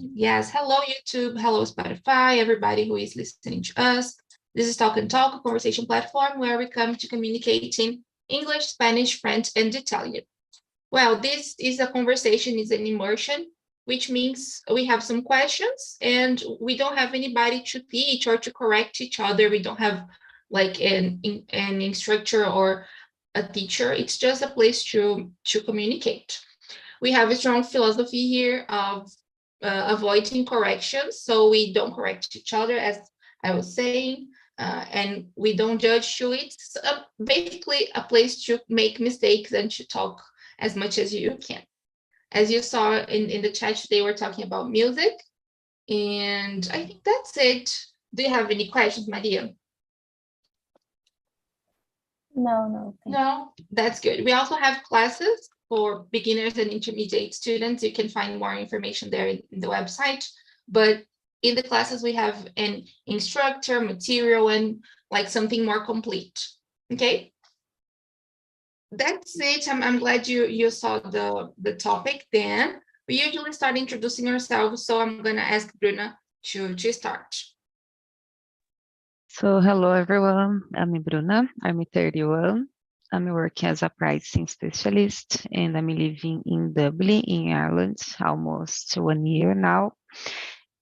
Yes, hello YouTube, hello Spotify, everybody who is listening to us. This is Talk and Talk, a conversation platform where we come to communicate in English, Spanish, French, and Italian. Well, this is a conversation, is an immersion, which means we have some questions and we don't have anybody to teach or to correct each other. We don't have like an instructor or a teacher. It's just a place to communicate. We have a strong philosophy here of avoiding corrections, so we don't correct each other, as I was saying, and we don't judge you. It's basically a place to make mistakes and to talk as much as you can. As you saw in the chat today, we're talking about music, and I think that's it. Do you have any questions, Maria? No. No, that's good. We also have classes for beginners and intermediate students. You can find more information there in the website. But in the classes, we have an instructor, material, and like something more complete. Okay? That's it. I'm glad you saw the topic. Then we usually start introducing ourselves. So I'm going to ask Bruna to start. So hello everyone, I'm Bruna, I'm 31. I'm working as a pricing specialist and I'm living in Dublin, in Ireland, almost 1 year now.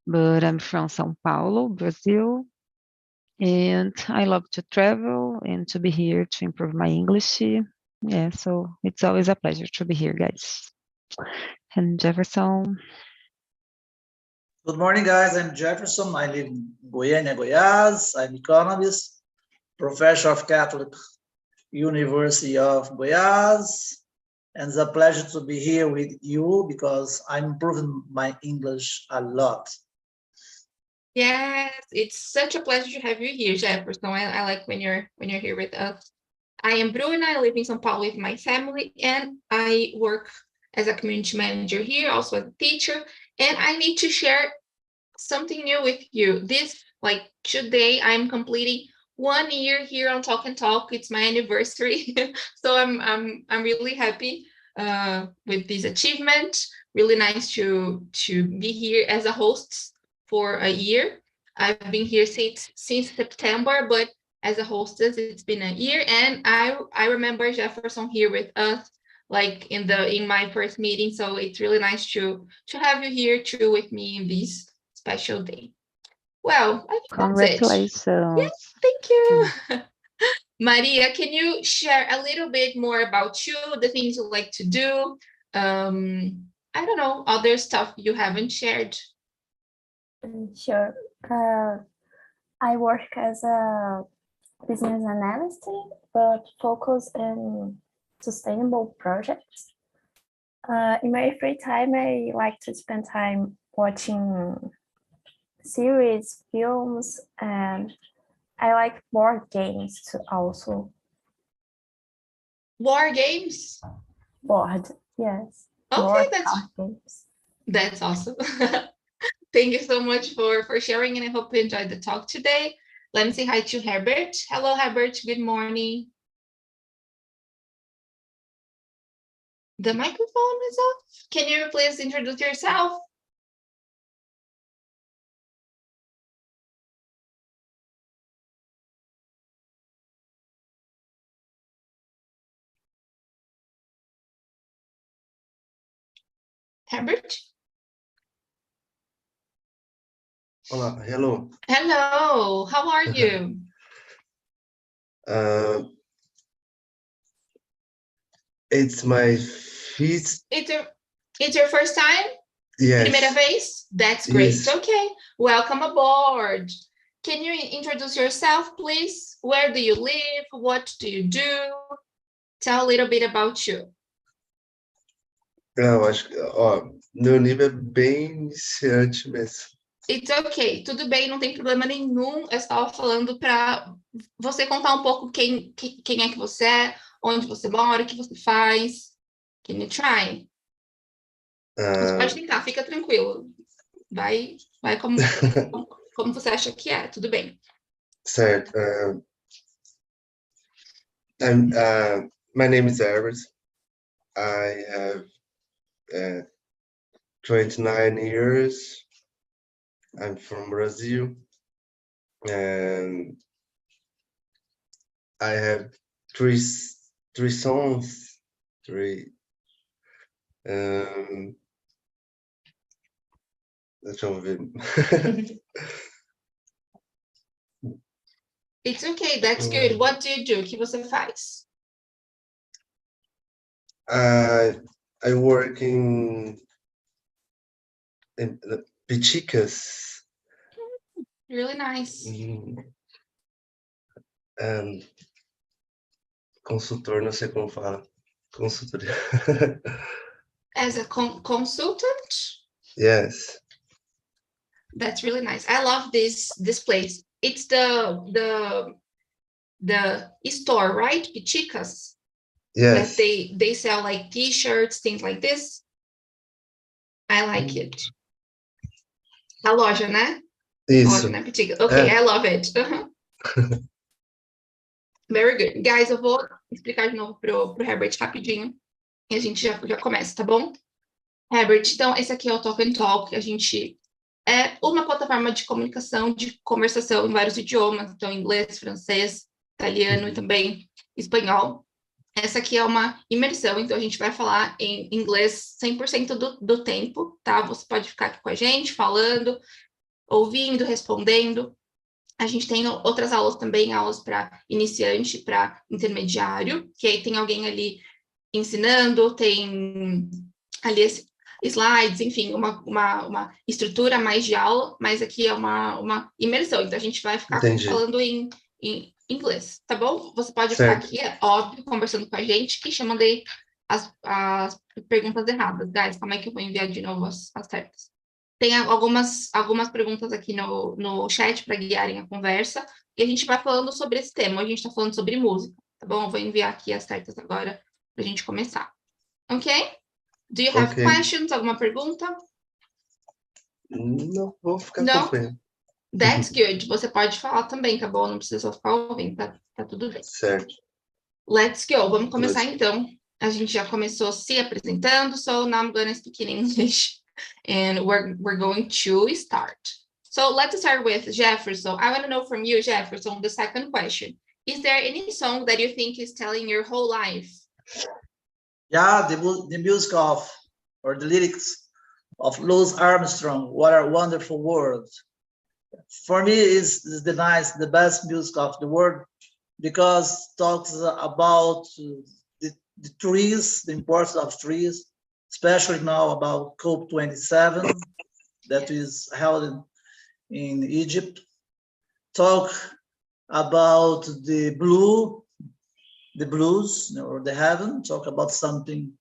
But I'm from São Paulo, Brazil. And I love to travel and to be here to improve my English. Yeah, so it's always a pleasure to be here, guys. And Jefferson. Good morning, guys. I'm Jefferson. I live in Goiânia, Goiás. I'm economist, professor of Catholic University of Goiás. And it's a pleasure to be here with you because I'm improving my English a lot. Yes, it's such a pleasure to have you here, Jefferson. I like when you're here with us. I am Bruna. I live in São Paulo with my family, and I work as a community manager here, also as a teacher. And I need to share something new with you. Today, I'm completing 1 year here on Talk and Talk. It's my anniversary, so I'm really happy with this achievement. Really nice to be here as a host for a year. I've been here since September, but as a hostess, it's been a year. And I remember Jefferson here with us, like in my first meeting. So it's really nice to have you here too with me in this special day. Well, I think Congratulations. That's it. Yes, thank you. Maria, can you share a little bit more about you, the things you like to do? I don't know, other stuff you haven't shared. Sure. I work as a business analyst, but focus on sustainable projects. In my free time, I like to spend time watching series, films, and I like board games too also. War games? Board, yes. Okay, board that's awesome. Thank you so much for sharing, and I hope you enjoyed the talk today. Let me say hi to Herbert. Hello, Herbert. Good morning. The microphone is off. Can you please introduce yourself? Herbert? Olá, hello. Hello, how are you? It's my first. It's your first time? Yes. Primeira vez? That's great. Yes. Okay, welcome aboard. Can you introduce yourself, please? Where do you live? What do you do? Tell a little bit about you. Eu acho que, meu nível é bem iniciante mesmo. It's okay, tudo bem, não tem problema nenhum. Eu estava falando para você contar um pouco quem é que você é, onde você mora, o que você faz. Can you try? Você pode tentar, fica tranquilo. Vai como você acha que é, tudo bem. Certo. My name is Herbert. I have 29 years. I'm from Brazil, and I have three songs, three. Deixa eu ver. It's okay, that's good. What do you do? O que você faz? I work in Pichicas. Really nice. And consultor, não sei como fala. Consultoria. As a consultant? Yes. That's really nice. I love this place. It's the store, right? Pichicas. Yes. That they sell like t-shirts, things like this. I like it. A loja, né? Isso. Loja, né, Pichicas? Okay, I love it. Very good. Guys, eu vou explicar de novo pro Herbert rapidinho. E a gente já começa, tá bom? Herbert, então, esse aqui é o Talk and Talk. A gente é uma plataforma de comunicação, de conversação em vários idiomas. Então, inglês, francês, italiano e também espanhol. Essa aqui é uma imersão, então a gente vai falar em inglês 100% do tempo, tá? Você pode ficar aqui com a gente, falando, ouvindo, respondendo. A gente tem outras aulas também, aulas para iniciante, para intermediário, que aí tem alguém ali ensinando, tem ali slides, enfim, uma estrutura mais de aula, mas aqui é uma imersão, então a gente vai ficar falando em inglês, tá bom? Você pode ficar aqui, é óbvio, conversando com a gente, que chama de as perguntas erradas. Guys, como é que eu vou enviar de novo as certas? Tem algumas perguntas aqui no chat para guiarem a conversa, e a gente vai falando sobre esse tema. Hoje a gente está falando sobre música, tá bom? Eu vou enviar aqui as certas agora para a gente começar. Ok? Do you have questions? Alguma pergunta? Não, vou ficar acompanhando. That's good. Você pode falar também, tá bom? Não precisa só ficar ouvindo, tá tudo bem. Certo. Let's go. Vamos começar então. A gente já começou se apresentando, so now I'm going to speak in English. And we're going to start. So let's start with Jefferson. I want to know from you, Jefferson, the second question. Is there any song that you think is telling your whole life? Yeah, the music of, or the lyrics of Louis Armstrong, What a Wonderful World. For me, is the best music of the world, because it talks about the trees, the importance of trees, especially now about COP27 that is held in Egypt. Talk about the blues or the heaven. Talk about something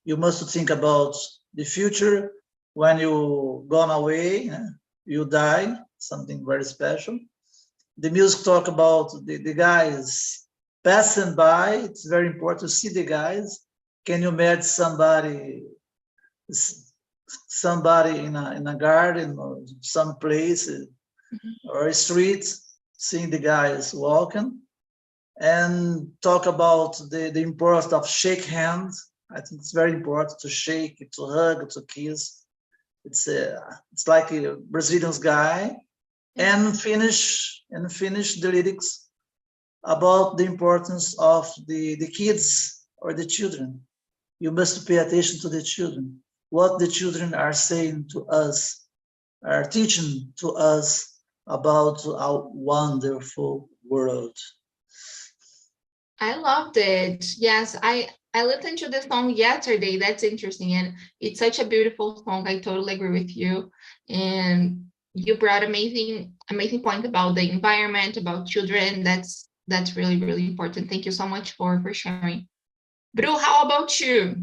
you must think about the future when you gone away, you die, something very special. The music talk about the guys passing by. It's very important to see the guys. Can you imagine somebody in a garden or some place or a street, seeing the guys walking, and talk about the importance of shake hands. I think it's very important to shake, to hug, to kiss. It's like a Brazilian guy, and finish the lyrics about the importance of the kids or the children. You must pay attention to the children, what the children are saying to us, are teaching to us about our wonderful world. I loved it. Yes, I listened to the song yesterday. That's interesting, and it's such a beautiful song. I totally agree with you. And you brought amazing point about the environment, about children. That's really, really important. Thank you so much for sharing. Bru, how about you?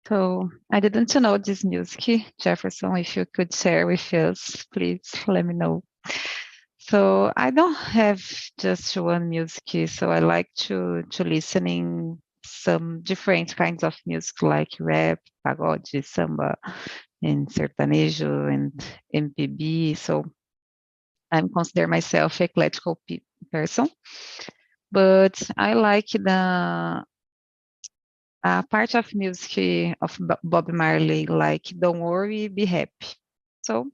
So I didn't know this music, Jefferson. If you could share with us, please let me know. So I don't have just one music, so I like to listening some different kinds of music like rap, pagode, samba, and sertanejo and MPB. So I consider myself eclectical person, but I like the part of music of Bob Marley, like "Don't Worry, Be Happy." So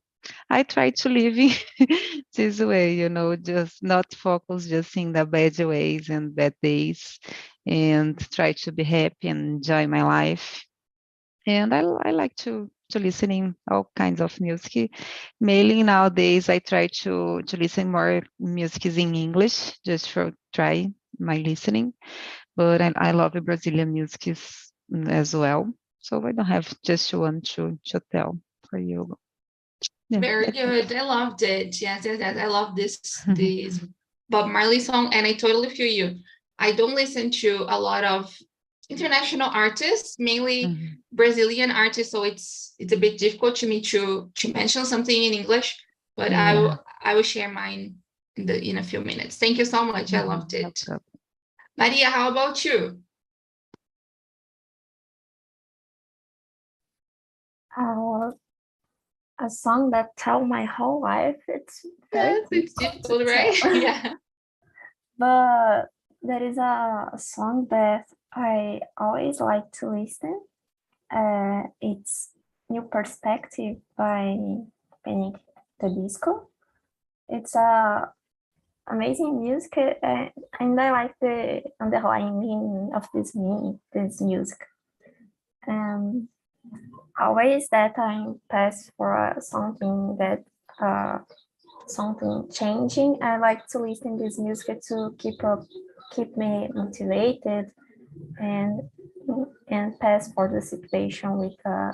I try to live in this way, just not focus just in the bad ways and bad days, and try to be happy and enjoy my life. And I like to listening all kinds of music. Mainly nowadays, I try to listen more music in English, just for try my listening. But I love the Brazilian music as well. So I don't have just one to tell for you. Yeah, Very that's it. good. I loved it. Yes, yes, yes. I love this Bob Marley song, and I totally feel you. I don't listen to a lot of international artists, mainly Mhm. Brazilian artists, so it's a bit difficult to me to mention something in English, but Yeah. I will share mine in a few minutes. Thank you so much. I loved No it. problem. Maria, how about you? Uh, a song that tell my whole life. It's very Yes, it's difficult to difficult, right? tell. Yeah. But there is a song that I always like to listen. It's New Perspective by Panic the Disco. It's a amazing music, and I like the underlying meaning of this music. Um, Always that I pass for something that something changing, I like to listen this music to keep me motivated and pass for the situation with a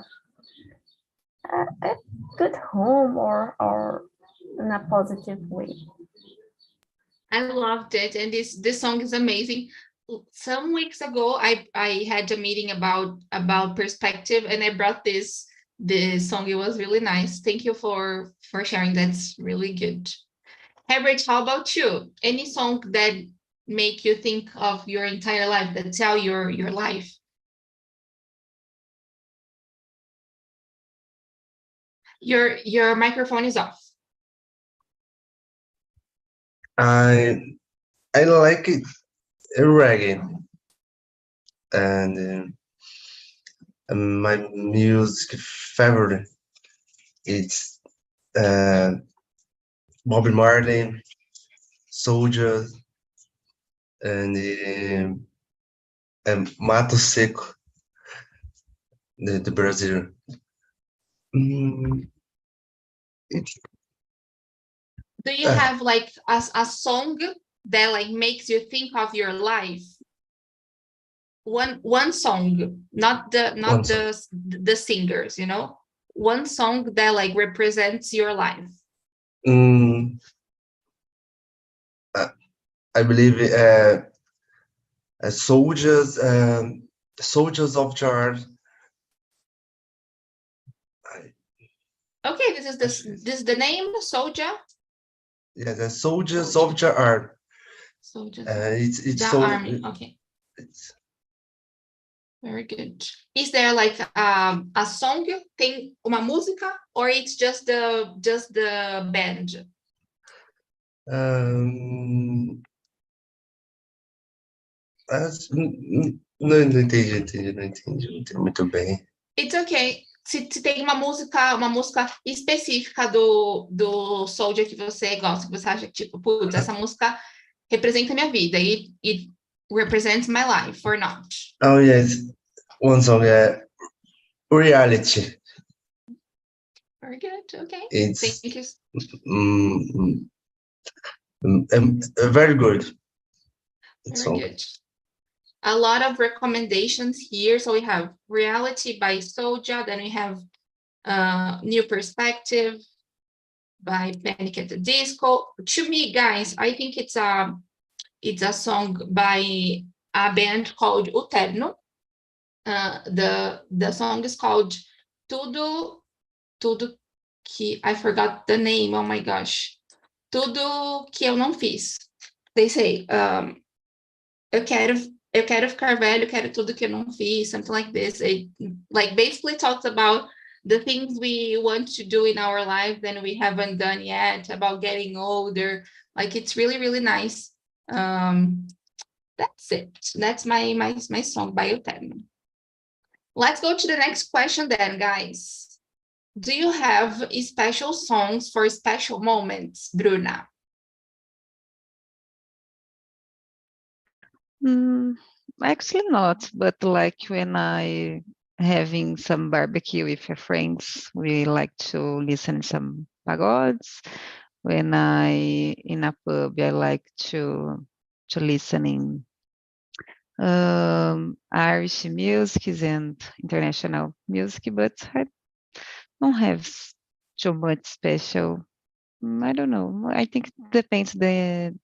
good home or in a positive way. I loved it, and this song is amazing. Some weeks ago, I had a meeting about perspective, and I brought this song. It was really nice. Thank you for sharing. That's really good. Herbert, how about you? Any song that make you think of your entire life, that tell your life? Your microphone is off. I I like it reggae, and my music favorite it's uh, Bob Marley, Soldier, and Mato Seco, the Brazil. Mm, it's Do you have like a song that like makes you think of your life? One song, not one song. the singers, one song that like represents your life. Mm, I, I believe soldiers, soldiers of Charge. Okay, this is the name, Soldier. Yeah, the soldiers Soldier. of Charge. Soldiers, It's the so. army. Okay, It's, very good. Is there like a song, tem uma música, or it's just the band? um, não entendi, não entendi muito bem. It's okay. Se tem uma música específica do Soldier que você gosta, que você acha que, tipo, putz, essa música representa a minha vida, it represents my life, or not? Oh yes, one song, Reality. Very good, okay. It's Thank you. mm, very good. Very Song. good. A lot of recommendations here. So we have Reality by Soulja, then we have New Perspective by Panic at the Disco. To me, guys, I think it's a song by a band called Utterno. The song is called Tudo que I forgot the name. Oh my gosh. Tudo que eu não fiz. They say, eu quero ficar velho, quero tudo que eu não fiz, something like this. It like basically talks about the things we want to do in our life and we haven't done yet, about getting older. Like it's really, really nice. That's it. That's my song by Utterno. Let's go to the next question then, guys. Do you have special songs for special moments, Bruna? Actually not, but like when I having some barbecue with your friends, we like to listen some pagods. When I in a pub, I like to listening Irish music and international music, but I don't have too much special. I don't know. I think it depends the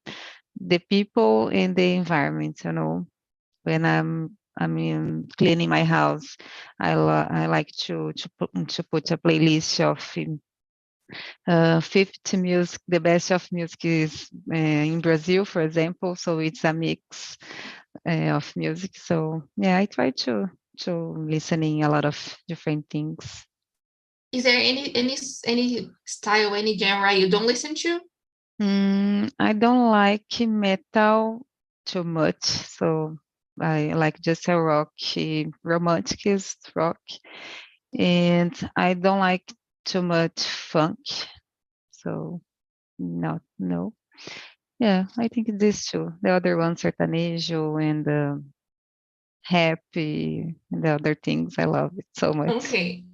people and the environment. When cleaning my house, I like to put a playlist of 50 music. The best of music is in Brazil, for example. So it's a mix of music. So yeah, I try to listening a lot of different things. Is there any style, any genre you don't listen to? I don't like metal too much, so I like just a romantic rock, and I don't like too much funk. So no. Yeah, I think these two. The other one, sertanejo and happy, and the other things. I love it so much. Okay.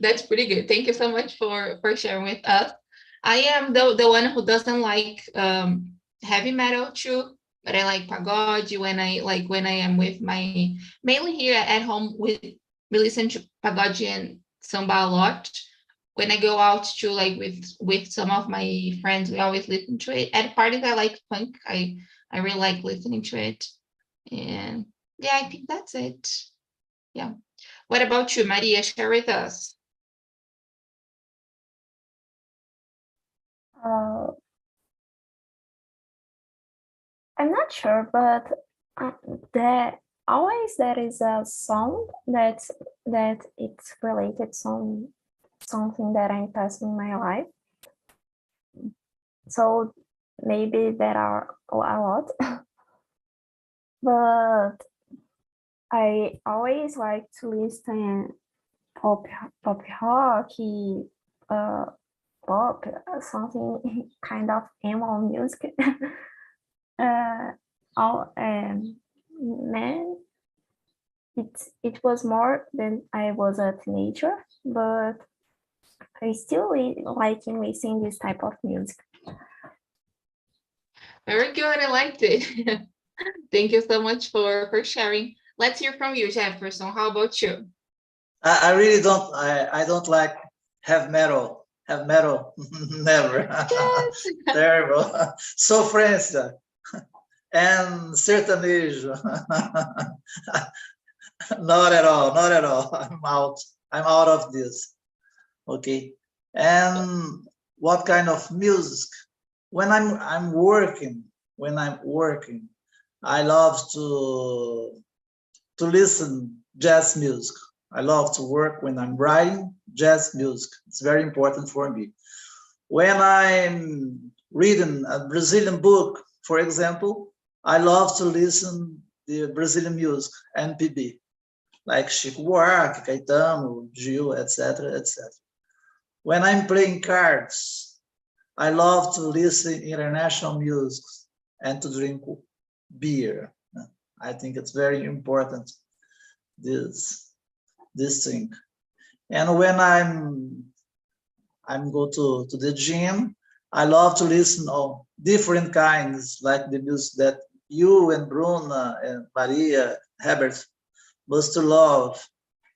That's pretty good. Thank you so much for sharing with us. I am the one who doesn't like heavy metal too, but I like pagode when I am with my mainly here at home we listen to pagode and samba a lot. When I go out to like with some of my friends, we always listen to it. At parties I like funk. I really like listening to it. And yeah, I think that's it. Yeah. What about you, Maria? Share with us. Uh, I'm not sure, but there is a song that it's related something that I'm passing in my life. So maybe there are a lot, but I always like to listen pop rock, pop, something kind of emo music. Man, it was more than I was a teenager, but I still liking listening this type of music. Very good. I liked it. Thank you so much for sharing. Let's hear from you, Jefferson. How about you? I really don't. I don't like heavy metal. Heavy metal, never. Yes. Terrible. So French and sertanejo. Not at all. Not at all. I'm out. I'm out of this. Okay. And what kind of music? When I'm working, I love to listen jazz music. I love to work when I'm writing jazz music. It's very important for me. When I'm reading a Brazilian book, for example, I love to listen the Brazilian music, MPB, like Chico Buarque, Caetano, Gil, etc., etc. When I'm playing cards, I love to listen international music and to drink beer. I think it's very important, this thing. And when I'm go to the gym, I love to listen to different kinds, like the music that you and Bruna and Maria, Herbert must love,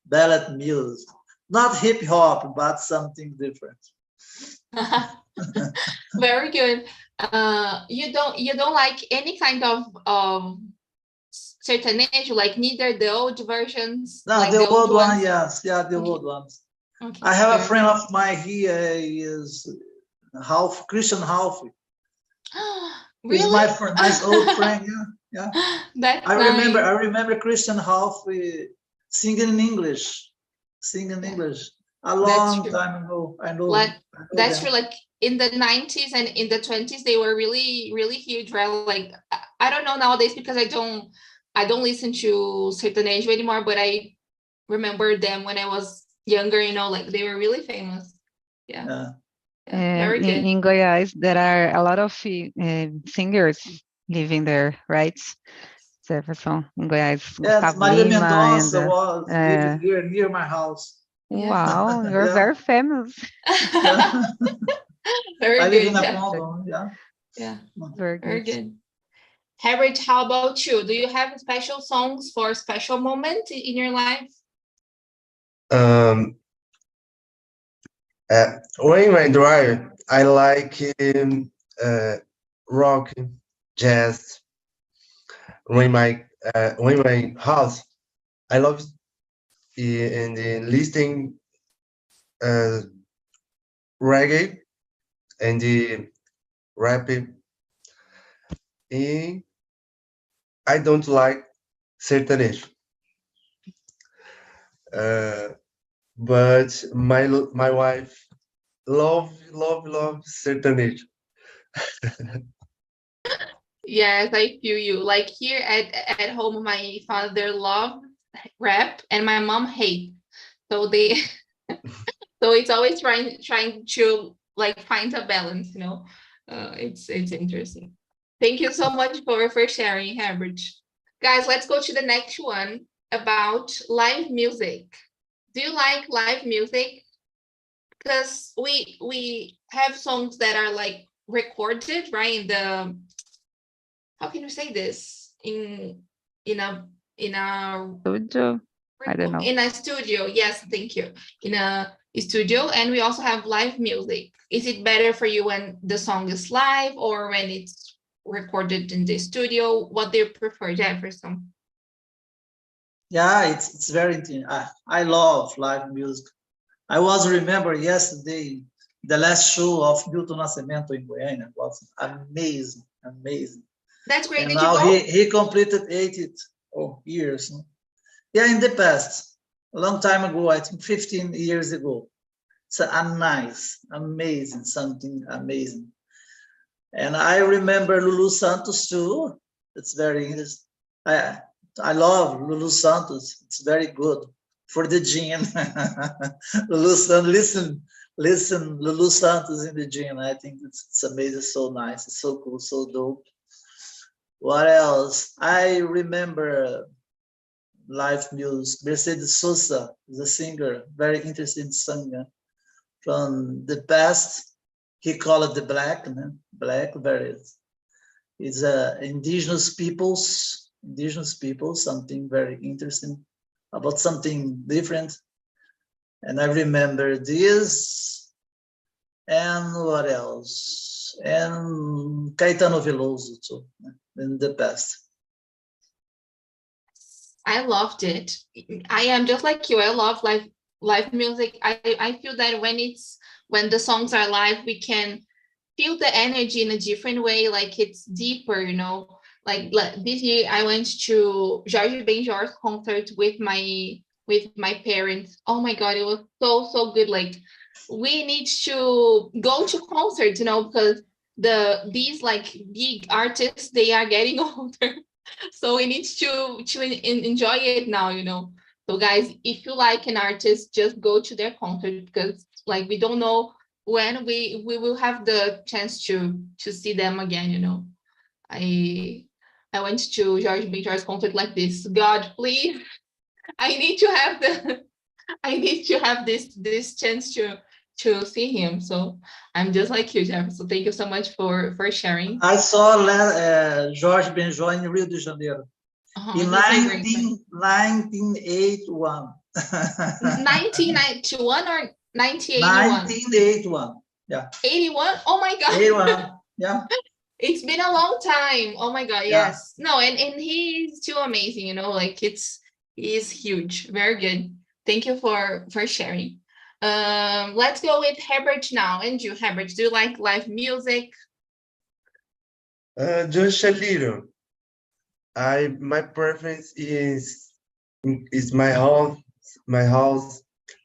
ballet music. Not hip hop, but something different. Very good. You don't like any kind of sertanejo, like neither the old versions, No, like the old one, ones. yes, yeah, the Okay. old ones. Okay. I have a Very friend good. of mine here, is Christian Half. He's Really? my nice old friend. Yeah, yeah. That's I nice. remember Christian Half singing in English, Yeah, a that's long true. time ago. I Like know that's them. true. Like in the 90s and in the 20s, they were really, really huge, right? Like I don't know nowadays because I don't listen to sertanejo anymore, but I remember them when I was younger, you know, like they were really famous. Yeah, Yeah. yeah, very good. In Goiás, there are a lot of singers living there, right? Jefferson, in Goiás, Yes, Gustavo Maria Lima, and Mendonça was living here near my house. Yeah. wow, you're Yeah. very famous. Yeah. Very I live in good. a Yeah. condo. Yeah. Yeah, Very very good. good. Herbert, how about you? Do you have special songs for a special moment in your life? Um, when I drive, I like rock, jazz. When my house, I love and listening uh, reggae and rap. And I don't like sertanejo. But my wife love sertanejo. Yes, I feel you. Like here at home, my father love rap and my mom hate. So they so it's always trying to like find a balance, you know. It's interesting. Thank you so much for sharing, Herbert. Guys, let's go to the next one about live music. Do you like live music? Because we have songs that are like recorded, right? In the, how can you say this? In a in a Studio, I don't know. in a studio. Yes, thank you. In a studio, and we also have live music. Is it better for you when the song is live or when it's recorded in the studio? What do you prefer, Jefferson? Yeah, it's very interesting. I love live music. I was remember yesterday the last show of Milton Nascimento in Goiânia was amazing, amazing. That's great. And Did you now go? he completed 80 years. Yeah, in the past, a long time ago, I think 15 years ago. It's a nice, amazing, something amazing. And I remember Lulu Santos too. It's very interesting. I love Lulu Santos. It's very good for the gene. Lulu Santos, listen, Lulu Santos in the gene. I think it's amazing, so nice, it's so cool, so dope. What else? I remember live music. Mercedes Sosa is a singer, very interesting singer from the past. He called it the black, black, very. It's indigenous peoples, something very interesting about something different. And I remember this, and what else? And Caetano Veloso too, in the past. I loved it. I am just like you. I love live music. I feel that when the songs are live, we can feel the energy in a different way. Like it's deeper, you know. Like this year, I went to Jorge Benjor's concert with my parents. Oh my God, it was so good. Like we need to go to concerts, you know, because these like big artists, they are getting older. So we need to enjoy it now, you know. So guys, if you like an artist, just go to their concert, because like we don't know when we will have the chance to see them again, you know. I went to George Benjar's concert like this. God, please, I need to have this chance to see him. So I'm just like you, Jeff. So thank you so much for sharing. I saw Jorge Benjor in Rio de Janeiro in 1981. 1991 or 1981? 1981. Yeah. 81? Oh my God. 81. Yeah. It's been a long time. Oh my God. Yeah. Yes. No, and he's too amazing, you know, like he's huge. Very good. Thank you for sharing. Let's go with Herbert now. And you, Herbert, do you like live music? Just a little. My preference is my house,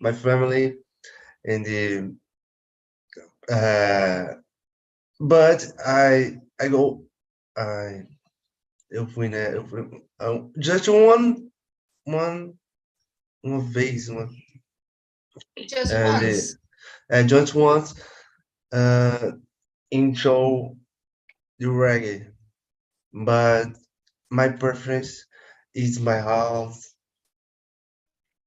my family, and but I go eu fui just one vez Just and once. I just want enjoy the reggae, but my preference is my house.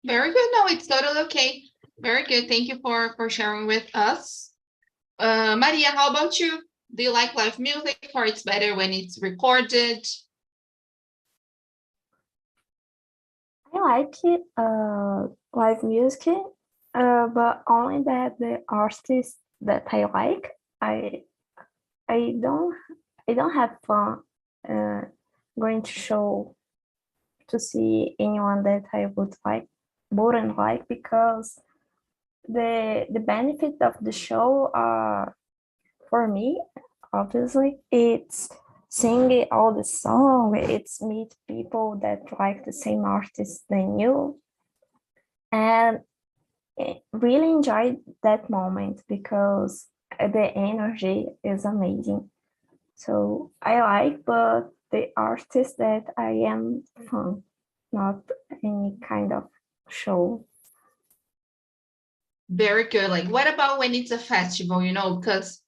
Very good. No, it's totally okay. Very good. Thank you for sharing with us. Maria, how about you? Do you like live music, or it's better when it's recorded? I like it, live music, but only that the artists that I like. I don't have fun going to show to see anyone that I wouldn't like, because the benefit of the show for me, obviously, it's singing all the song, it's meet people that like the same artist than you, and really enjoy that moment because the energy is amazing. So I like, but the artist that I am fun, not any kind of show. Very good. Like, what about when it's a festival, because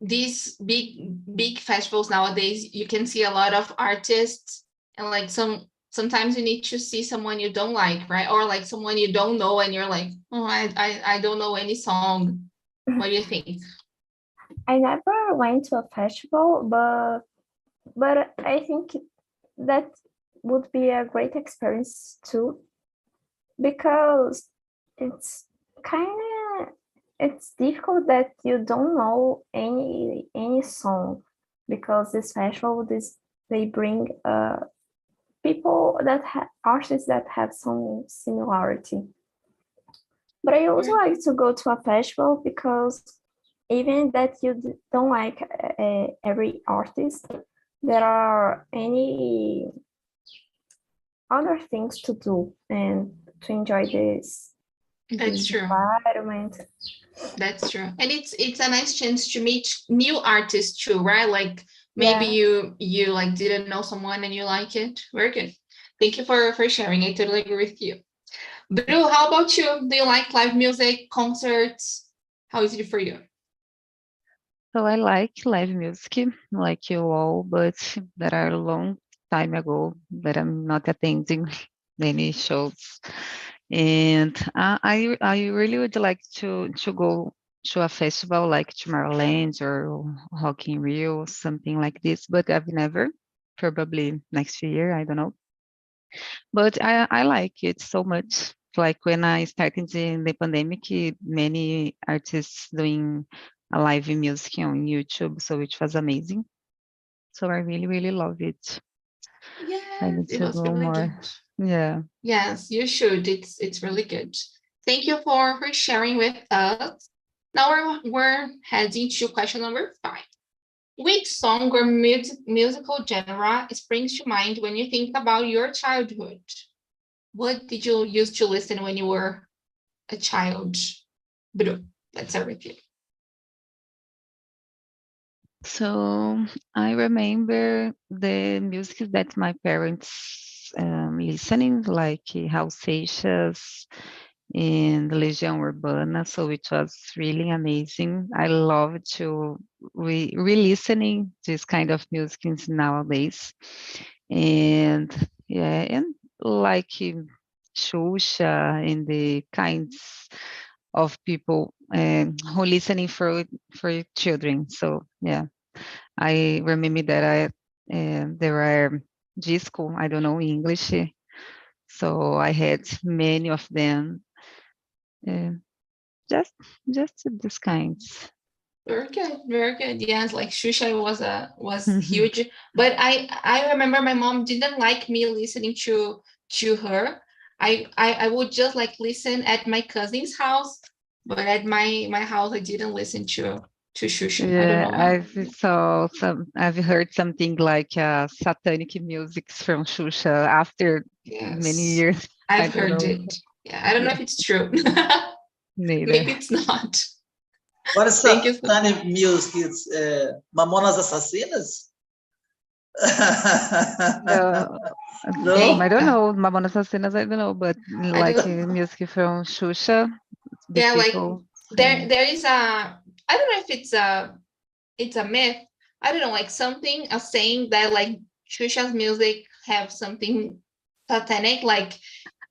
these big festivals nowadays, you can see a lot of artists, and like sometimes you need to see someone you don't like, right? Or like someone you don't know, and you're like, oh, I don't know any song. What do you think? I never went to a festival, but I think that would be a great experience too, because it's it's difficult that you don't know any song, because this festival they bring people that artists that have some similarity. But I also like to go to a festival because even that you don't like every artist, there are any other things to do and to enjoy this That's true. environment. That's true. And it's a nice chance to meet new artists too, right? Like maybe you like didn't know someone and you like it. Very good. Thank you for sharing. I totally agree with you. Bru, how about you? Do you like live music, concerts? How is it for you? So I like live music, like you all, but there are a long time ago that I'm not attending many shows. And I really would like to go to a festival like Tomorrowland or Rock in Rio, something like this, but I've never, probably next year, I don't know. But I like it so much. Like when I started in the pandemic, many artists doing a live music on YouTube, so it was amazing. So I really, really love it. I Yes, need it to was go really more. good. Yeah. Yes, you should. It's really good. Thank you for sharing with us. Now we're heading to question number 5. Which song or musical genre springs to mind when you think about your childhood? What did you used to listen when you were a child? Bru, let's start with you. So I remember the music that my parents listening, like Raul Seixas and Legião Urbana. So it was really amazing. I love to re-listening this kind of music nowadays. And yeah, and like Xuxa and the kinds of people who listening for children. So yeah, I remember that there are disco, I don't know English, so I had many of them. Uh, just these kinds. Very good, very good. Yes, like Shusha was huge, but I remember my mom didn't like me listening to her. I would just like listen at my cousin's house, but at my house I didn't listen to Shusha. I don't Yeah, know why. I've heard something like satanic music from Xuxa after many Yes, years. I I've don't heard know. it. Yeah, I don't know Yeah, if it's true. neither. Maybe it's not. What is Thank you. satanic music? It's Mamonas Assassinas? No, No? I don't know. Mamonas Assassinas, I don't know, but I like don't. music from Xuxa, the Yeah, like people there is a, I don't know if it's a myth. I don't know, like something, a saying that like Xuxa's music have something satanic. Like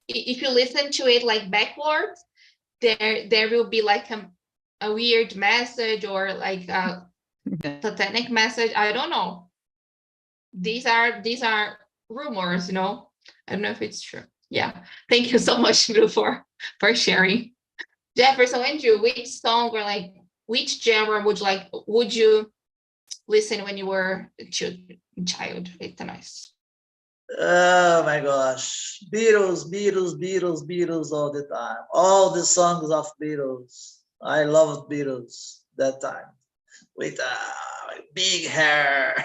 if you listen to it like backwards, there will be like a weird message or like a satanic message. I don't know. These are rumors, you know. I don't know if it's true. Yeah. Thank you so much, Drew, for sharing. Jefferson and Drew, which song or like which genre would you listen when you were a child? It's nice. Oh my gosh. Beatles, Beatles, Beatles, Beatles all the time. All the songs of Beatles. I loved Beatles that time. With big hair,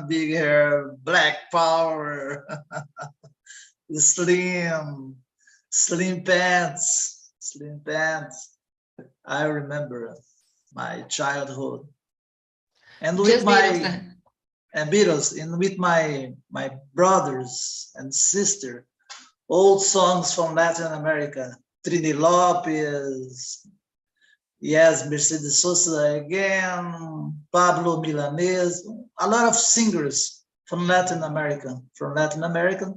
big hair, black power, slim pants, slim pants. I remember my childhood. And with Just Beatles my then. and Beatles, and with my brothers and sister, old songs from Latin America, Trini Lopez, yes, Mercedes Sosa again, Pablo Milanese, a lot of singers from Latin America,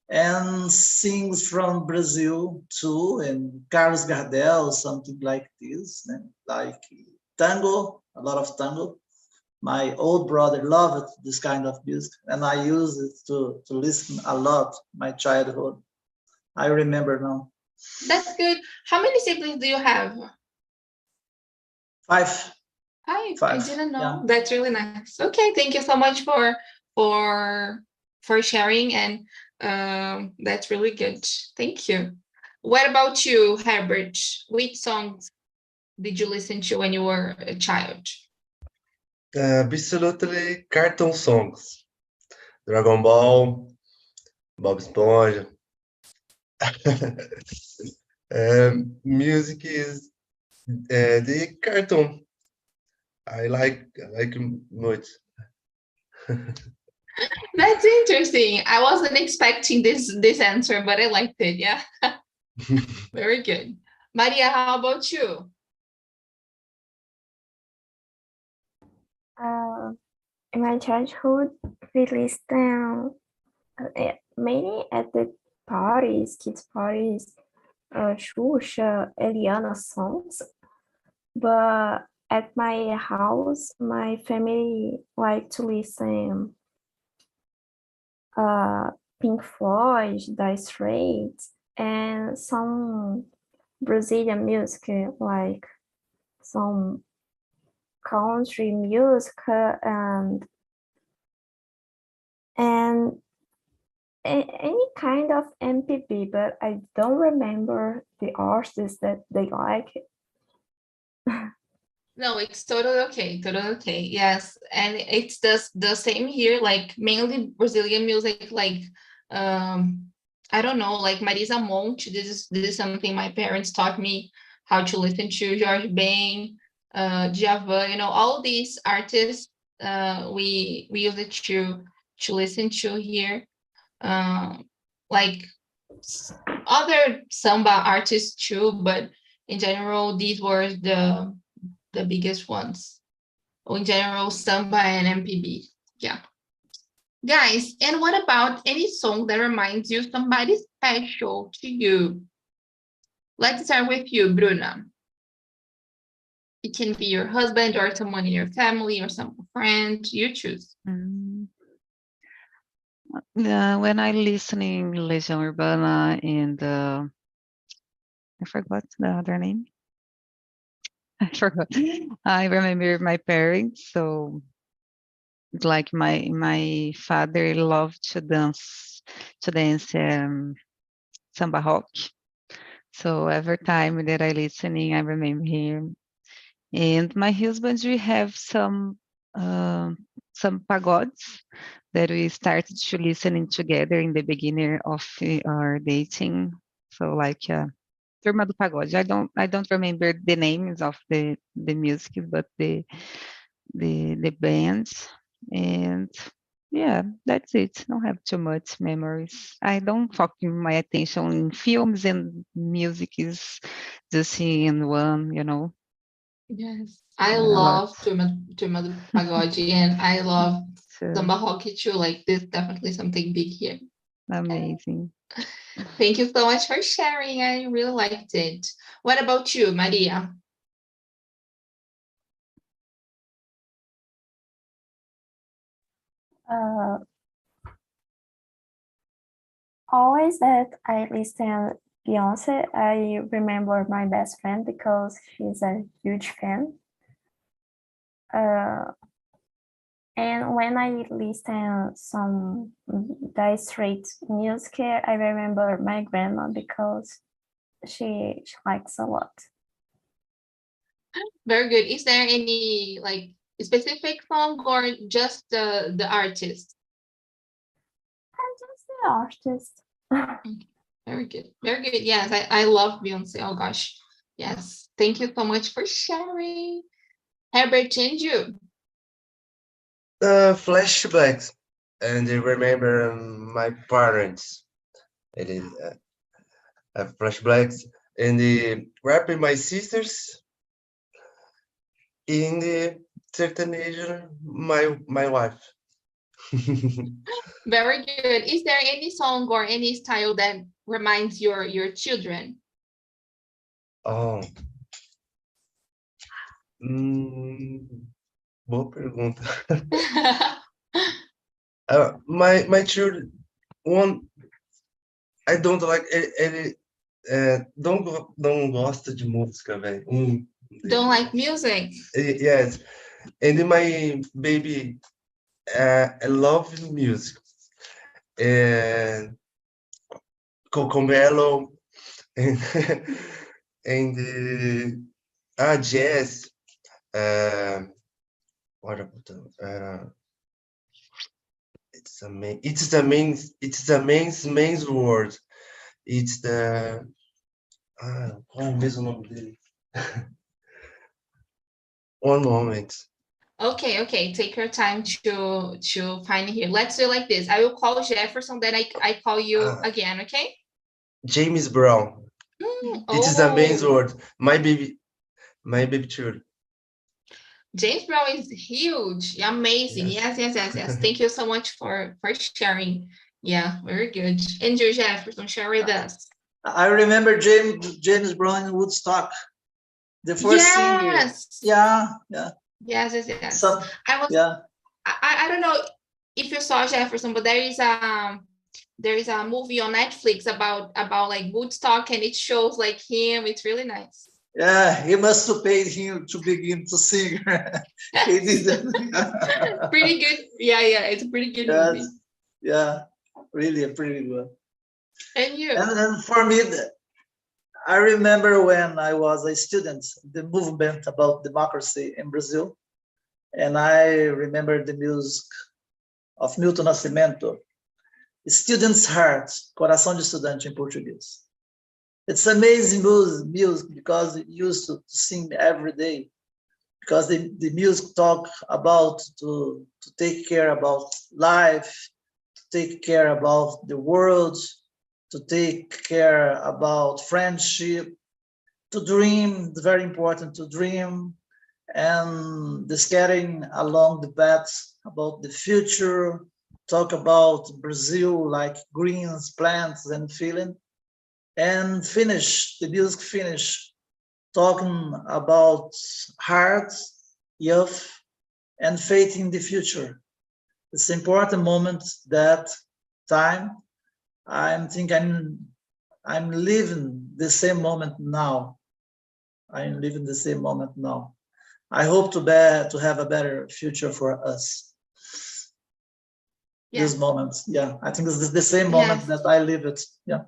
and sings from Brazil too, and Carlos Gardel, something like this, like tango, a lot of tango. My old brother loved this kind of music, and I used it to listen a lot my childhood. I remember now. That's good. How many siblings do you have? Five. I didn't know. Yeah. That's really nice. Okay, thank you so much for sharing, and that's really good. Thank you. What about you, Herbert? Which songs did you listen to when you were a child? Absolutely cartoon songs. Dragon Ball, Bob Esponja. Music is the cartoon. I like much. That's interesting. I wasn't expecting this answer, but I liked it. Yeah, very good. Maria, how about you? In my childhood, we listened mainly at the parties, kids parties, Xuxa, Eliana songs. But at my house, my family like to listen Pink Floyd, Dire Straits, and some Brazilian music, like some country music and any kind of MPB, but I don't remember the artists that they like. No, it's totally okay. Totally okay. Yes, and it's the same here. Like mainly Brazilian music. Like I don't know, like Marisa Monte. This is something my parents taught me how to listen to. Jorge Ben, Djavan. You know, all these artists. We use it to listen to here. Like other samba artists too, but in general, these were the biggest ones. Or in general, samba and MPB. Yeah. Guys, and what about any song that reminds you of somebody special to you? Let's start with you, Bruna. It can be your husband or someone in your family or some friend. You choose. When I listening Legião Urbana and I forgot the other name. I forgot. I remember my parents, so like my father loved to dance samba rock. So every time that I listening, I remember him. And my husband, we have some pagodes that we started to listening together in the beginning of our dating. So like Turma do Pagode. I don't remember the names of the music, but the bands. And yeah, that's it. Don't have too much memories. I don't focus my attention in films, and music is just in one, Yes. I a lot. love Turma do Pagode and I love So samba rock too. Like this is definitely something big here. amazing. Thank you so much for sharing. I really liked it. What about you, Maria? Uh, Always that I listen Beyonce, I remember my best friend because she's a huge fan. And when I listen some dire straight music, I remember my grandma because she likes a lot. Very good. Is there any like specific song or just the artist? I'm just the artist. Very good. Very good. Yes, I love Beyonce. Oh gosh. Yes. Thank you so much for sharing. Herbert and you. Flashbacks, and I remember my parents. It is flashbacks, and the rapping my sisters in the certain age, my wife. Very good. Is there any song or any style that reminds your children? Oh, boa pergunta. My children, one, I don't like ele não gosta de música, velho. Don't like music? Yes, and my baby, I love music. And Cocomelo and and jazz. What about it's the main word. It's the qual é o mesmo nome dele? One moment. Okay. Take your time to find here. Let's do like this. I will call Jefferson, then I call you again, okay? James Brown. It is the main word. My baby children. James Brown is huge, amazing. Yes. Thank you so much for sharing. Yeah, very good. And you, Jefferson, share with us. I remember James Brown in Woodstock, the first singer. Yeah. Yes. So, I don't know if you saw Jefferson, but there is a movie on Netflix about like Woodstock, and it shows like him. It's really nice. Yeah, he must have paid him to begin to sing. He didn't. Pretty good. Yeah, it's a pretty good movie. Yeah, really pretty good. And you? And for me, I remember when I was a student, the movement about democracy in Brazil, and I remember the music of Milton Nascimento, Student's Heart, Coração de Estudante in Portuguese. It's amazing music because it used to sing every day, because the music talk about to take care about life, to take care about the world, to take care about friendship, to dream. It's very important to dream, and the skating along the path about the future, talk about Brazil like greens, plants, and feeling. And the music finish talking about heart, youth, and faith in the future. It's an important moment that time. I'm living the same moment now. I'm living the same moment now. I hope to have a better future for us. Yeah. This moment, I think it's the same moment that I live it. Yeah.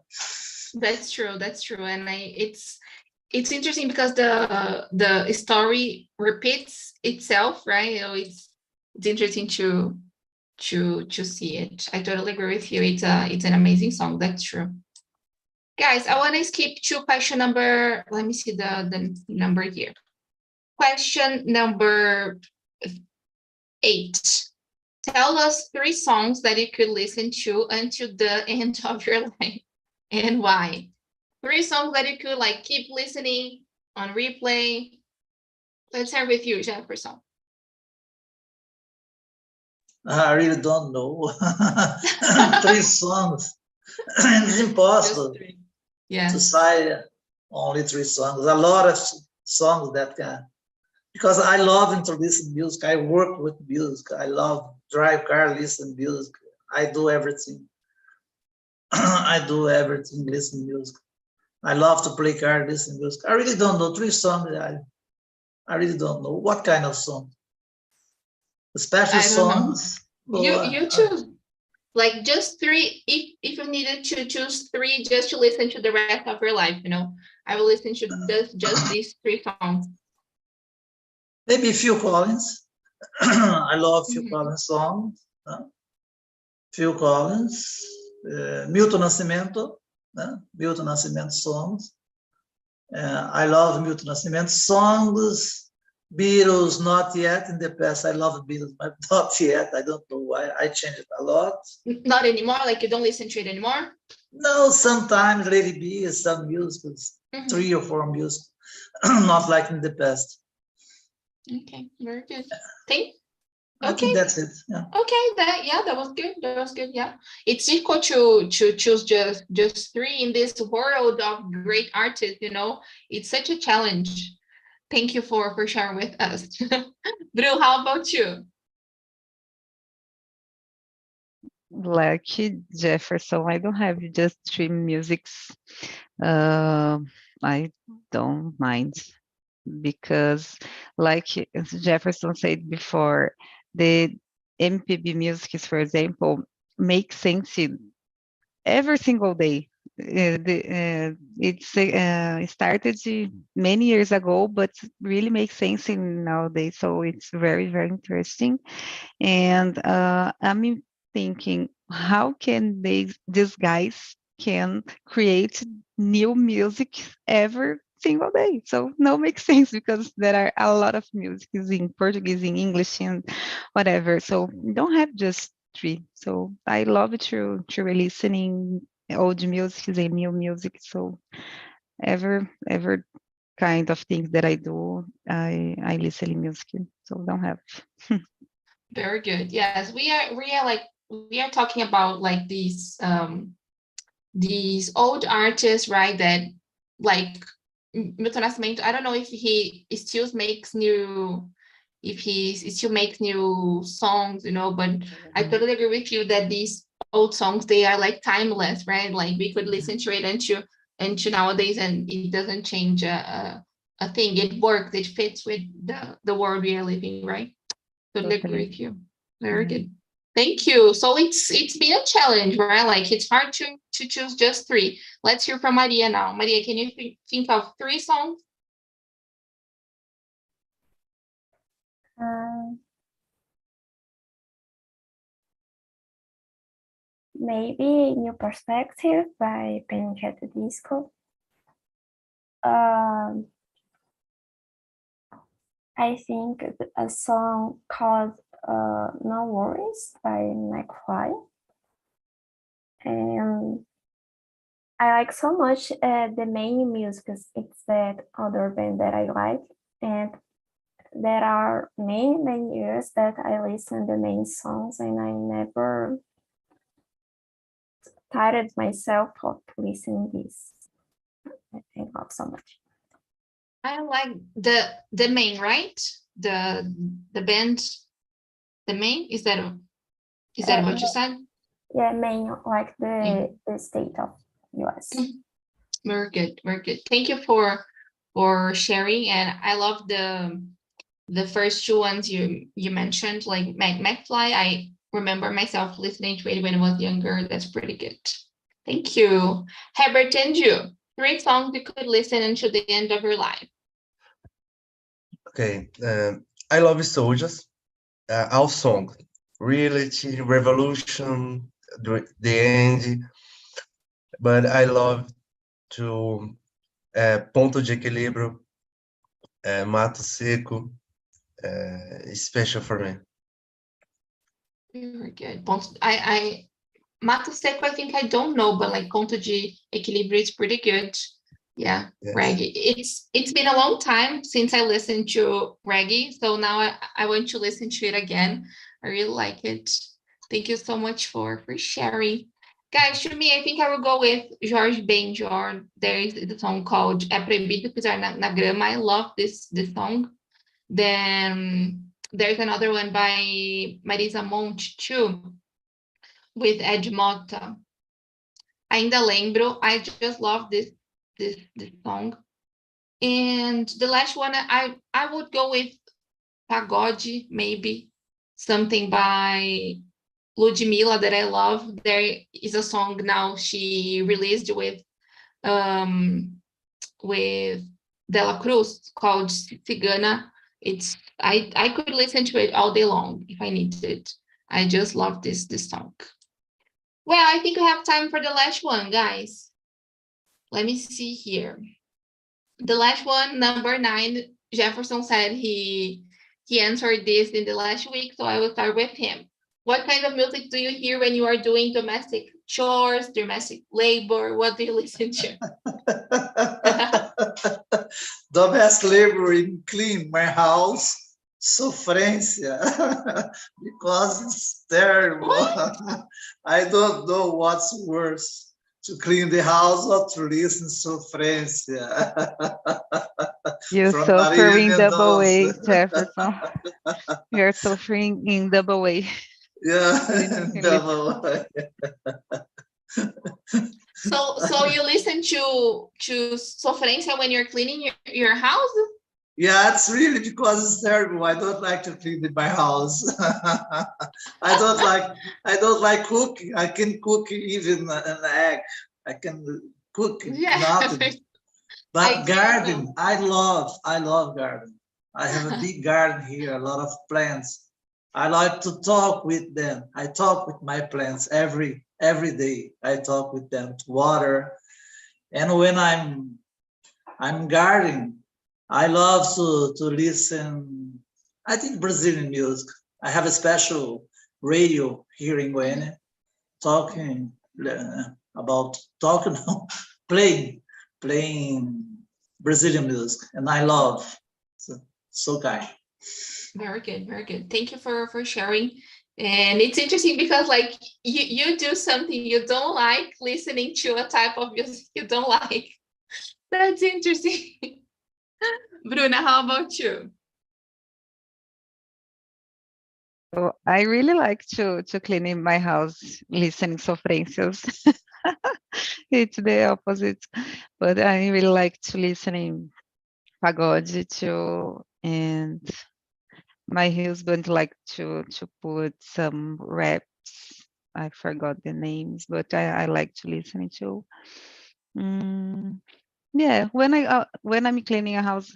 That's true, and it's interesting because the story repeats itself, right? It's interesting to see it. I totally agree with you. It's an amazing song. That's true. Guys, I want to skip to question number. Let me see the number here. Question number 8. tell us 3 songs that you could listen to until the end of your life, and why. 3 songs that you could like keep listening on replay. Let's start with you, Jefferson. I really don't know. 3 songs. It's impossible Just 3. Yeah. to say only 3 songs. A lot of songs that can, because I love to listen music. I work with music. I love drive car, listen music. I do everything. I do everything, listen music. I love to play car, listen music. I really don't know 3 songs. I really don't know what kind of song. Special songs. You choose like just 3. If you needed to choose 3 just to listen to the rest of your life, I will listen to just these 3 songs. Maybe Phil Collins. I love Phil Collins songs. Phil Collins, Milton Nascimento, Milton Nascimento songs. I love Milton Nascimento songs. Beatles, not yet. In the past, I love Beatles, but not yet. I don't know why. I changed it a lot. Not anymore? Like you don't listen to it anymore? No, sometimes Lady B is some musicals, 3 or 4 musicals, not like in the past. Okay, very good. I think that's it. Yeah. Okay, that was good. That was good. Yeah, it's difficult to choose just 3 in this world of great artists. It's such a challenge. Thank you for sharing with us. Drew, how about you? Like Jefferson, I don't have just 3 musics. I don't mind, because like Jefferson said before, the MPB music, for example, make sense every single day. It started many years ago, but really makes sense in nowadays. So it's very, very interesting. And I'm thinking, how can these guys can create new music every single day? So no, makes sense, because there are a lot of music in Portuguese, in English, and whatever. So don't have just 3. So I love to listening old music and new music. So ever kind of things that I do, I listen to music. So don't have. Very good. Yes, we are talking about like these old artists, right? That like Milton Nascimento. I don't know if he still makes new songs, but I totally agree with you that these old songs, they are like timeless, right? Like we could listen to it into nowadays, and it doesn't change a thing. It works. It fits with the world we are living, right? Totally agree with you. Very good. Thank you. So it's been a challenge, right? Like it's hard to choose just 3. Let's hear from Maria now. Maria, can you think of 3 songs? Maybe New Perspective by Panic! At the Disco. I think a song called No Worries by McFly. And I like so much the main music. It's that other band that I like. And there are many years that I listen to the main songs, and I never tired myself of listening this. I love so much. I like the main, right? The band, the main, is that what you said? Yeah, main, like the state of US. Very good, very good. Thank you for sharing. And I love the first 2 ones you mentioned, like McFly. I remember myself listening to it when I was younger. That's pretty good. Thank you. Herbert and you, 3 songs you could listen until the end of your life. Okay, I love Soldiers, our song, Reality, Revolution, the end, but I love to Ponto de Equilíbrio, Mato Seco, special for me. Very good. Mato Seco, I think I don't know, but like Ponto de Equilíbrio is pretty good. Yeah, Yes. reggae. It's been a long time since I listened to reggae, so now I want to listen to it again. I really like it. Thank you so much for sharing. Guys, to me, I think I will go with Jorge Benjor. There is the song called É Proibido Pisar na Grama. I love this song. Then there's another one by Marisa Monte too, with Ed Mota. Ainda lembro. I just love this song. And the last one, I would go with Pagode, maybe something by Ludmilla that I love. There is a song now she released with Dela Cruz called Cigana. I could listen to it all day long if I needed. I just love this song. Well, I think we have time for the last one, guys. Let me see here. The last one, number 9, Jefferson said he answered this in the last week, so I will start with him. What kind of music do you hear when you are doing domestic chores, domestic labor? What do you listen to? Domestic labor in clean my house, sofrência, because it's terrible. I don't know what's worse, to clean the house or to listen sofrência. You're From suffering Maria double way, Mendonça. Jefferson. You're suffering in double way. Yeah, double way. So you listen to sofrência when you're cleaning your house? Yeah, it's really because it's terrible. I don't like to clean in my house. I don't like cooking. I can cook even an egg. I can cook nothing. But garden, I love garden. I have a big garden here, a lot of plants. I like to talk with them. I talk with my plants every day. I talk with them to water. And when I'm gardening, I love to listen, I think Brazilian music. I have a special radio here in Goiânia talking about playing Brazilian music, and I love so kind. Very good, very good. Thank you for sharing. And it's interesting because like you do something you don't like, listening to a type of music you don't like. That's interesting. Bruna, how about you? So I really like to clean in my house, listening sofrências. It's the opposite, but I really like to listen in pagode too, and my husband like to put some raps. I forgot the names, but I like to listen to. Yeah, when I'm cleaning a house,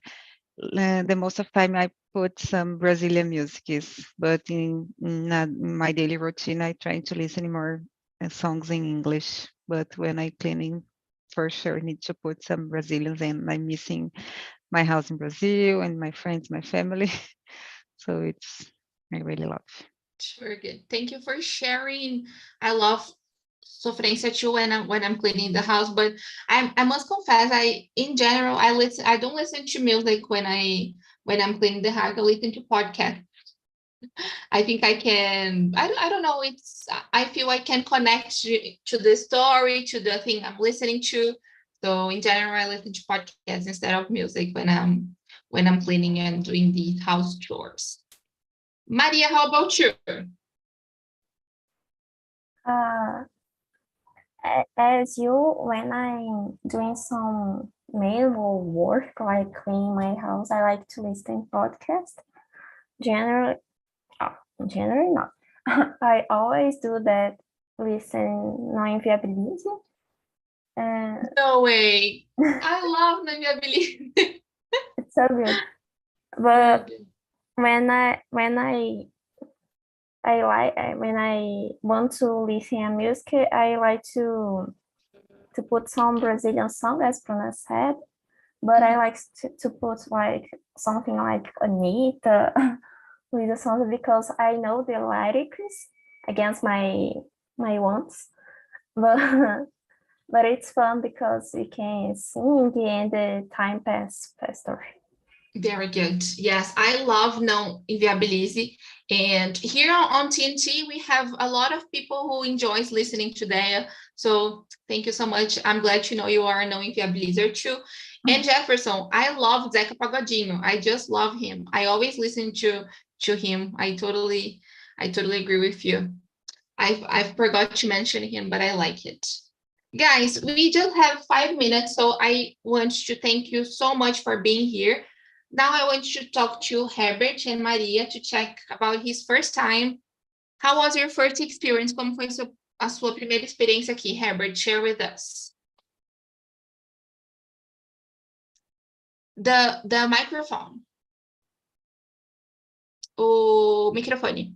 the most of the time I put some Brazilian music, but in my daily routine, I try to listen more songs in English. But when I cleaning, for sure, need to put some Brazilians, and I'm missing my house in Brazil and my friends, my family. So I really love. Very good. Thank you for sharing. I love sofrência too when I'm cleaning the house, but I must confess, in general I don't listen to music when I'm cleaning the house. I listen to podcasts. I think I can. I don't know. I feel I can connect to the story, to the thing I'm listening to. So in general, I listen to podcasts instead of music when I'm cleaning and doing these house chores. Maria, how about you? As you, when I'm doing some manual work, like cleaning my house, I like to listen podcast. Generally not. I always do that, listen no inviability. No way. I love no inviability. It's so good. But when I want to listen to music, I like to put some Brazilian song, as Bruna said, but I like to put like something like Anitta with the songs because I know the lyrics against my wants, but but it's fun because we can sing and the time pass faster. Very good. Yes, I love Não Inviabilize. And here on TNT, we have a lot of people who enjoys listening today. So thank you so much. I'm glad to know you are a Não Inviabilizer too. And Jefferson, I love Zeca Pagodinho. I just love him. I always listen to him. I totally agree with you. I forgot to mention him, but I like it. Guys, we just have 5 minutes, so I want to thank you so much for being here. Now I want to talk to Herbert and Maria to check about his first time. How was your first experience? Como foi a sua primeira experiência aqui? Herbert, share with us. The microphone. O microfone.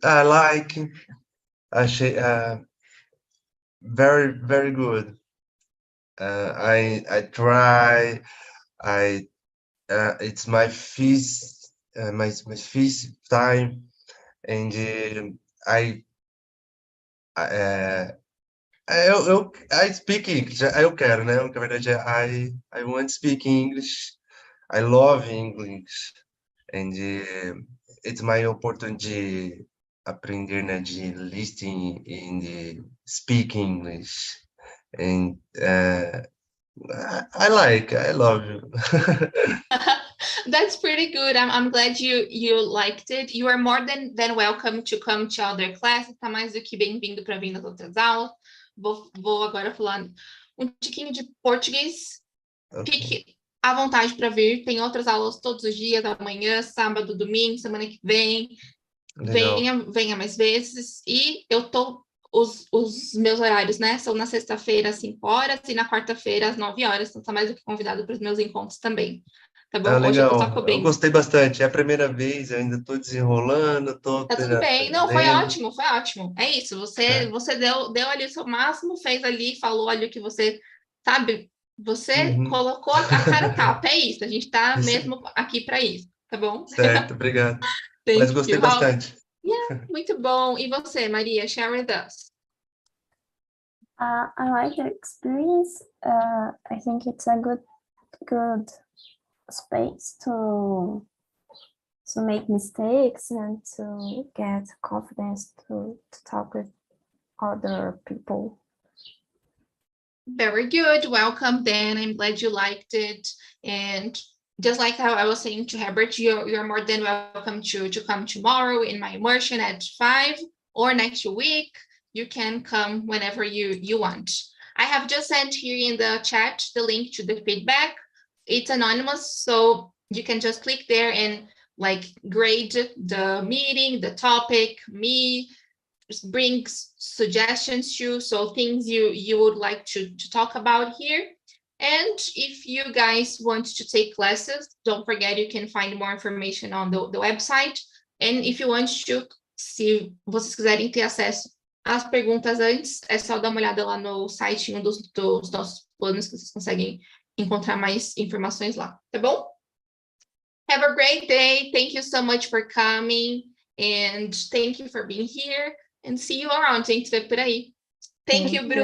I very, very good. I try. It's my first time, and I speak English. Eu quero, né? Na verdade, I want to speak English. I love English, and it's my opportunity de aprender, né? De listening and speak English, and I love you. That's pretty good. I'm glad you liked it. You are more than welcome to come to other classes. Tá mais do que bem-vindo para vir nas outras aulas. Vou agora falar um tiquinho de português. Okay. Fique à vontade para vir. Tem outras aulas todos os dias, amanhã, sábado, domingo, semana que vem. Venha mais vezes. E eu tô... Os meus horários, né? São na sexta-feira, às 5 horas, e na quarta-feira, às 9 horas. Então, tá mais do que convidado para os meus encontros também. Tá bom? Legal. Hoje eu tô só cobrindo. Eu gostei bastante. É a primeira vez, eu ainda tô desenrolando, Tá tudo bem. Não, foi ótimo, foi ótimo. É isso, você deu ali o seu máximo, fez ali, falou ali o que você, sabe? Você colocou a cara a tapa, é isso. A gente tá mesmo aqui para isso, tá bom? Certo, obrigado. Mas gostei bastante. Yeah, muito bom. E você, Maria, share with us. I like the experience. I think it's a good space to make mistakes and to get confidence to talk with other people. Very good. Welcome, Dan. I'm glad you liked it. And just like how I was saying to Herbert, you're more than welcome to come tomorrow in my immersion at 5 or next week. You can come whenever you want. I have just sent here in the chat the link to the feedback. It's anonymous, so you can just click there and like grade the meeting, the topic, me, bring suggestions too, so things you would like to talk about here. And if you guys want to take classes, don't forget you can find more information on the website. And if you want to, se vocês quiserem ter acesso às perguntas antes, é só dar uma olhada lá no site, dos nossos planos, que vocês conseguem encontrar mais informações lá, tá bom? Have a great day. Thank you so much for coming. And thank you for being here. And see you around. A gente se vê por aí. Thank you, Bruno.